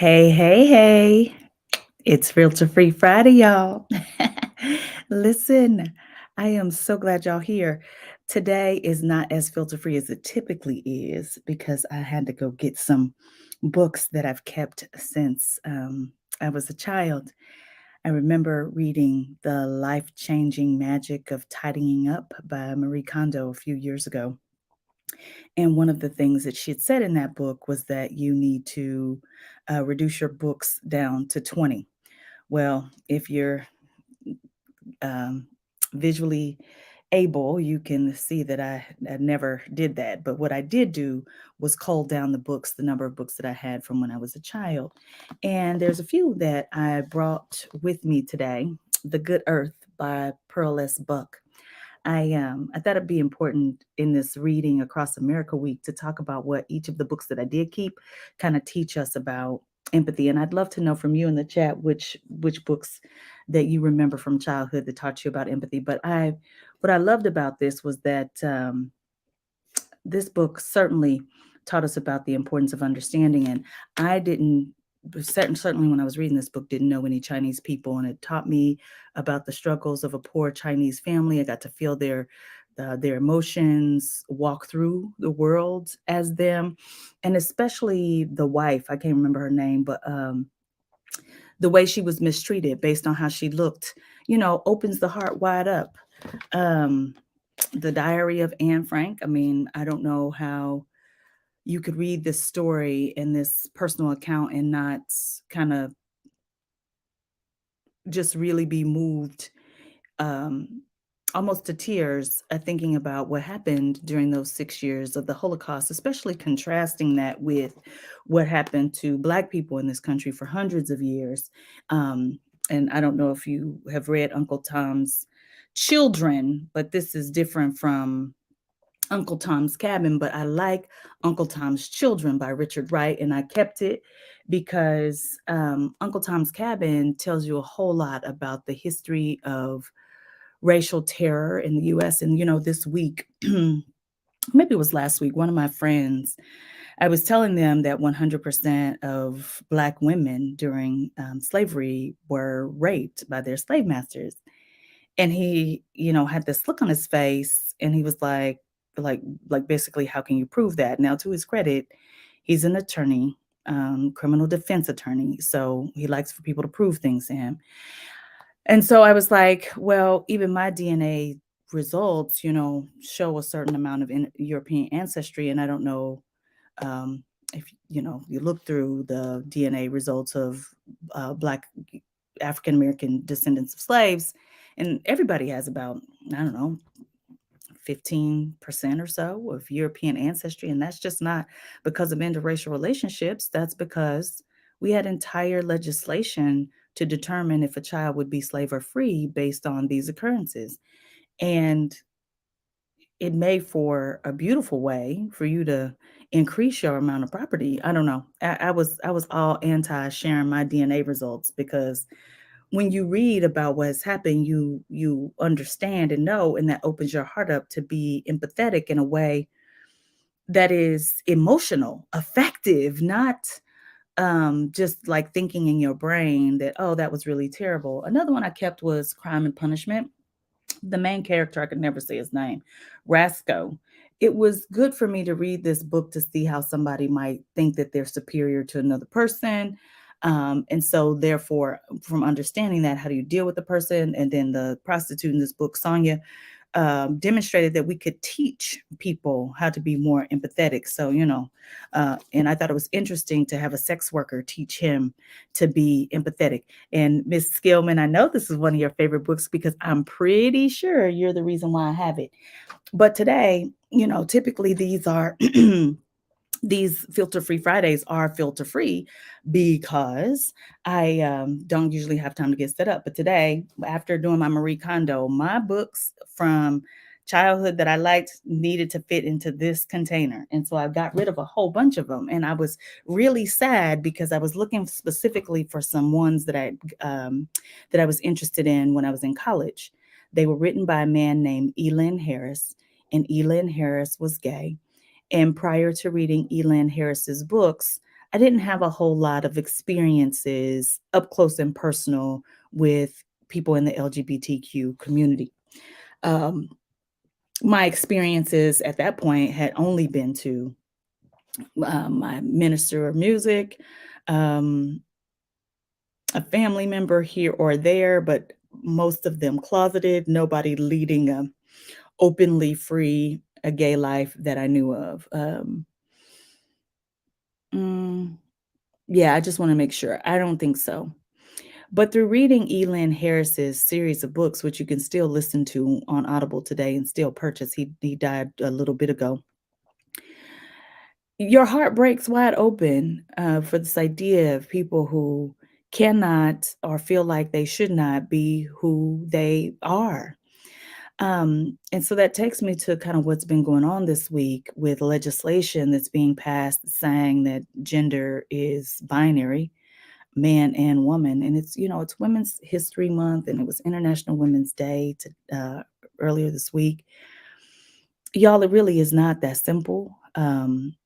Hey, hey, hey. It's Filter Free Friday, y'all. Listen, I am so glad y'all here. Today is not as filter free as it typically is because I had to go get some books that I've kept since I was a child. I remember reading The Life Changing Magic of Tidying Up by Marie Kondo a few years ago. And one of the things that she had said in that book was that you need to reduce your books down to 20. Well, if you're um, visually able, you can see that I never did that. But what I did do was cull down the books, the number of books that I had from when I was a child. And there's a few that I brought with me today. The Good Earth by Pearl S. Buck. I thought it'd be important in this Reading Across America week to talk about what each of the books that I did keep kind of teach us about empathy. And I'd love to know from you in the chat which books that you remember from childhood that taught you about empathy. But I what I loved about this was that this book certainly taught us about the importance of understanding. And I didn't certainly when I was reading this book, didn't know any Chinese people, and it taught me about the struggles of a poor Chinese family. I got to feel their emotions, walk through the world as them, and especially the wife. I can't remember her name, but the way she was mistreated based on how she looked, opens the heart wide up. Um, the Diary of Anne Frank. I mean, I don't know how you could read this story and this personal account and not kind of just really be moved um, almost to tears thinking about what happened during those 6 years of the Holocaust, especially contrasting that with what happened to Black people in this country for hundreds of years. Um, and I don't know if you have read Uncle Tom's Children, but this is different from Uncle Tom's Cabin, but I like Uncle Tom's Children by Richard Wright, and I kept it because Uncle Tom's Cabin tells you a whole lot about the history of racial terror in the US. And, this week, maybe it was last week, one of my friends, I was telling them that 100% of Black women during slavery were raped by their slave masters. And he, had this look on his face and he was like like basically, how can you prove that? Now, to his credit, he's an attorney, criminal defense attorney. So he likes for people to prove things to him. And so I was like, well, even my DNA results, show a certain amount of European ancestry. And I don't know if, you look through the DNA results of Black African American descendants of slaves, and everybody has about, I don't know, 15% or so of European ancestry. And that's just not because of interracial relationships. That's because we had entire legislation to determine if a child would be slave or free based on these occurrences. And it made for a beautiful way for you to increase your amount of property. I don't know. I was all anti sharing my DNA results because when you read about what has happened, you understand and know, and that opens your heart up to be empathetic in a way that is emotional, effective, not just like thinking in your brain that, oh, that was really terrible. Another one I kept was Crime and Punishment. The main character, I could never say his name, Rasco. It was good for me to read this book to see how somebody might think that they're superior to another person. And so, therefore, from understanding that, how do you deal with the person? And then the prostitute in this book, Sonia, demonstrated that we could teach people how to be more empathetic. So, and I thought it was interesting to have a sex worker teach him to be empathetic. And Miss Skillman, I know this is one of your favorite books because I'm pretty sure you're the reason why I have it. But today, typically these are these filter free Fridays are filter free because I don't usually have time to get set up. But today, after doing my Marie Kondo, my books from childhood that I liked needed to fit into this container. And so I got rid of a whole bunch of them. And I was really sad because I was looking specifically for some ones that I was interested in when I was in college. They were written by a man named Elin Harris, and Elin Harris was gay. And prior to reading Elin Harris's books, I didn't have a whole lot of experiences up close and personal with people in the LGBTQ community. Um, my experiences at that point had only been to my minister of music, um, a family member here or there, but most of them closeted, nobody leading a openly free, a gay life that I knew of. Mm, yeah, I just want to make sure. I don't think so. But through reading Elin Harris's series of books, which you can still listen to on Audible today and still purchase, he died a little bit ago. Your heart breaks wide open for this idea of people who cannot or feel like they should not be who they are. And so that takes me to kind of what's been going on this week with legislation that's being passed saying that gender is binary, man and woman. And it's Women's History Month and it was International Women's Day earlier this week. Y'all, it really is not that simple.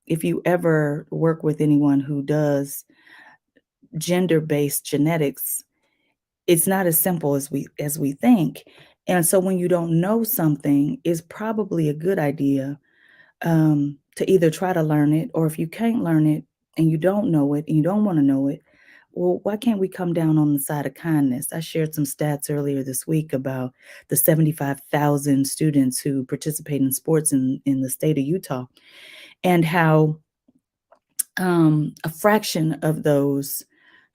If you ever work with anyone who does gender-based genetics, it's not as simple as we think. And so when you don't know something, it's probably a good idea to either try to learn it, or if you can't learn it and you don't know it and you don't want to know it, well, why can't we come down on the side of kindness? I shared some stats earlier this week about the 75,000 students who participate in sports in the state of Utah, and how a fraction of those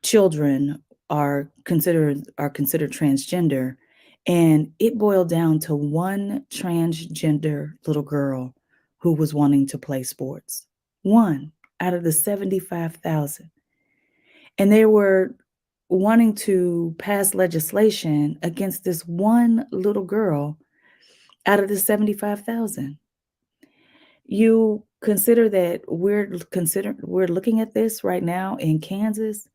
children are considered transgender, and it boiled down to one transgender little girl who was wanting to play sports. One out of the 75,000. And they were wanting to pass legislation against this one little girl out of the 75,000. You consider that we're looking at this right now in Kansas,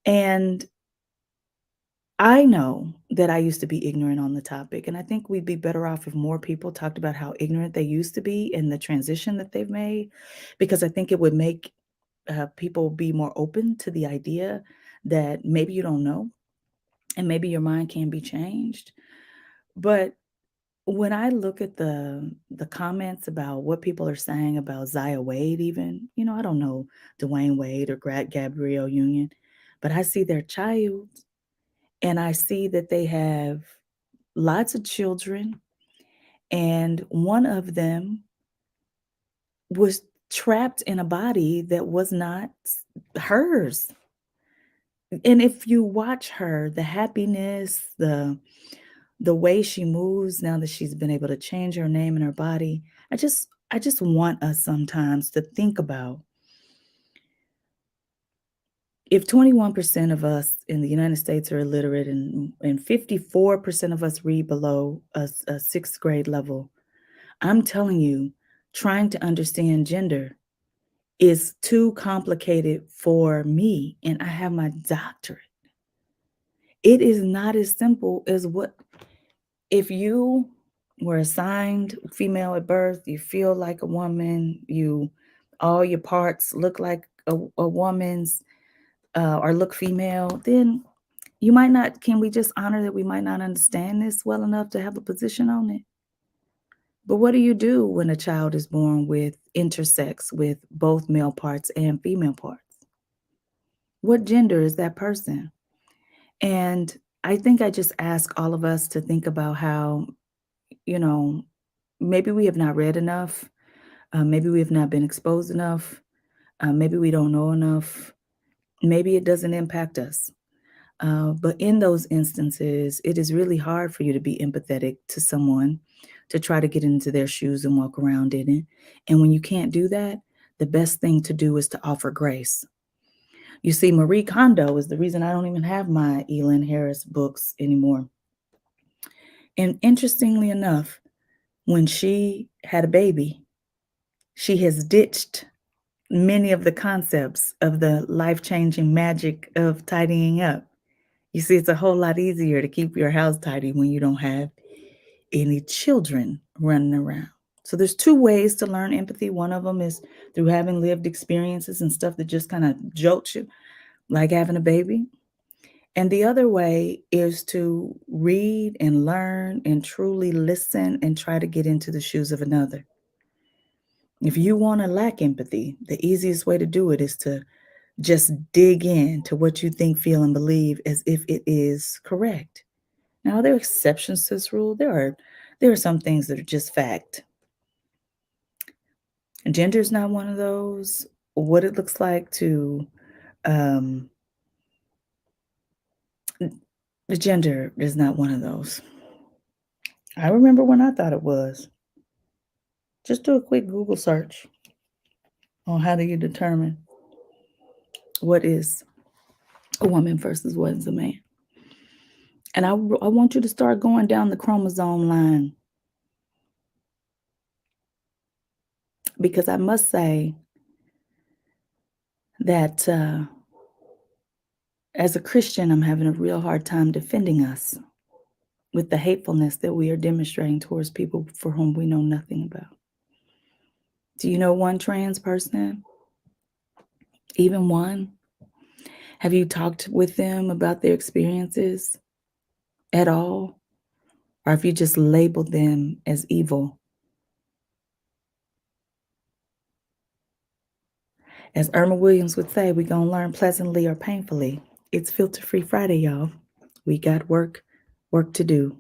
and I know that I used to be ignorant on the topic, and I think we'd be better off if more people talked about how ignorant they used to be and the transition that they've made, because I think it would make people be more open to the idea that maybe you don't know and maybe your mind can be changed. But when I look at the comments about what people are saying about Zaya Wade, even, I don't know Dwayne Wade or Gabrielle Union, but I see their child and I see that they have lots of children, and one of them was trapped in a body that was not hers. And if you watch her, the happiness, the way she moves now that she's been able to change her name and her body, I just want us sometimes to think about, if 21% of us in the United States are illiterate and 54% of us read below a sixth grade level, I'm telling you, trying to understand gender is too complicated for me, and I have my doctorate. It is not as simple as what if you were assigned female at birth, you feel like a woman, all your parts look like a woman's, or look female, then you might not can we just honor that we might not understand this well enough to have a position on it? But what do you do when a child is born with intersex, with both male parts and female parts? What gender is that person? And I think I just ask all of us to think about how, you know, maybe we have not read enough, maybe we have not been exposed enough, maybe we don't know enough, maybe it doesn't impact us. But in those instances, it is really hard for you to be empathetic to someone, to try to get into their shoes and walk around in it. And when you can't do that, the best thing to do is to offer grace. You see, Marie Kondo is the reason I don't even have my Elin Harris books anymore. And interestingly enough, when she had a baby, she has ditched many of the concepts of the life changing magic of tidying up. You see, it's a whole lot easier to keep your house tidy when you don't have any children running around. So there's two ways to learn empathy. One of them is through having lived experiences and stuff that just kind of jolts you, like having a baby. And the other way is to read and learn and truly listen and try to get into the shoes of another. If you want to lack empathy, the easiest way to do it is to just dig in to what you think, feel, and believe as if it is correct. Now, there are exceptions to this rule. There are some things that are just fact. Gender is not one of those. What it looks like to um, the gender is not one of those. I remember when I thought it was. Just do a quick Google search on how do you determine what is a woman versus what is a man. And I want you to start going down the chromosome line because I must say that as a Christian, I'm having a real hard time defending us with the hatefulness that we are demonstrating towards people for whom we know nothing about. Do you know one trans person? Even one? Have you talked with them about their experiences at all? Or have you just labeled them as evil? As Irma Williams would say, we're going to learn pleasantly or painfully. It's Filter Free Friday, y'all. We got work to do.